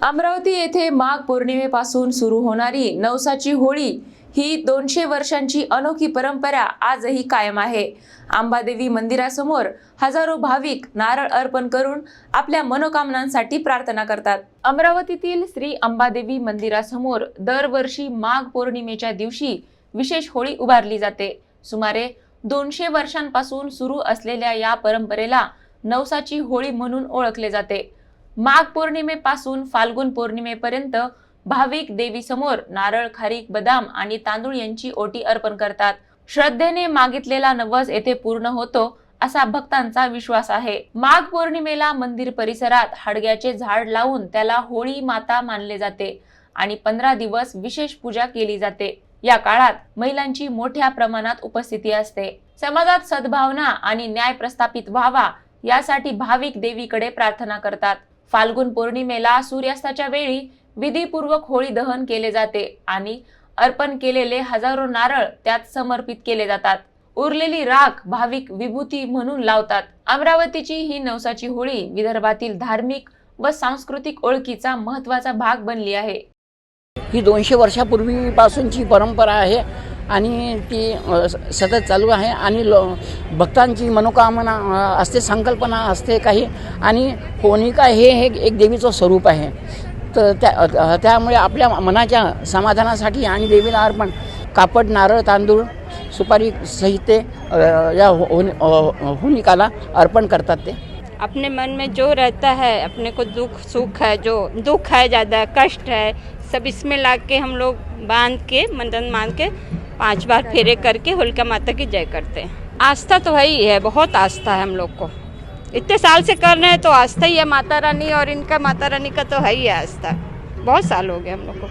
अमरावती येथे माघ पौर्णिमेपासून सुरू होणारी नवसाची होळी ही 200 वर्षांची अनोखी परंपरा आजही कायम आहे। अंबादेवी मंदिरासमोर हजारो भाविक नारळ अर्पण करून आपल्या मनोकामनांसाठी प्रार्थना करतात। अमरावतीतील श्री अंबादेवी मंदिरासमोर दरवर्षी माघ पौर्णिमेच्या दिवशी विशेष होळी उभारली जाते। सुमारे 200 वर्षांपासून सुरू असलेल्या या परंपरेला नवसाची होळी म्हणून ओळखले जाते। माघ पौर्णिमेपासून फाल्गुन पौर्णिमेपर्यंत भाविक देवी समोर नारळ, खारीक, बदाम आणि तांदूळ यांची ओटी अर्पण करतात। श्रद्धेने मागितलेला नवस येथे पूर्ण होतो असा भक्तांचा विश्वास आहे। माघ पौर्णिमेला मंदिर परिसरात हडग्याचे झाड लावून त्याला होळी माता मानले जाते आणि 15 दिवस विशेष पूजा केली जाते। या काळात महिलांची मोठ्या प्रमाणात उपस्थिती असते। समाजात सद्भावना आणि न्याय प्रस्थापित व्हावा यासाठी भाविक देवीकडे प्रार्थना करतात। फाल्गुन पौर्णिमेला सूर्यास्ताच्या वेळी विधीपूर्वक होळी दहन केले जाते आणि अर्पण केलेले हजारो नारळ त्यात समर्पित केले जातात। उरलेली राख भाविक विभूती म्हणून लावतात। अमरावतीची ही नवसाची होळी विदर्भातील धार्मिक व सांस्कृतिक ओळखीचा महत्त्वाचा भाग बनली आहे। ही 200 वर्षापूर्वीपासूनची परंपरा आहे आणि ती सतत चालू आहे आणि भक्तांची मनोकामना असते, संकल्पना असते काही, आणि होलिका हे एक देवीचं स्वरूप आहे। तर त्यामुळे आपल्या मनाच्या समाधानासाठी आणि देवीला अर्पण कापड, नारळ, तांदूळ, सुपारी सहित या होलिकाला अर्पण करतात। ते अपने मन में जो रहता है, अपने को दुख सुख है, जो दुख है, ज़्यादा कष्ट है, सब इसमें ला के हम लोग बांध के मंडन मान के 5 बार फेरे करके होलिका माता की जय करते हैं। आस्था तो है ही है, बहुत आस्था है हम लोग को, इतने साल से कर रहे हैं तो आस्था ही है। माता रानी और इनका माता रानी का तो है ही है आस्था, बहुत साल हो गए हम लोग को।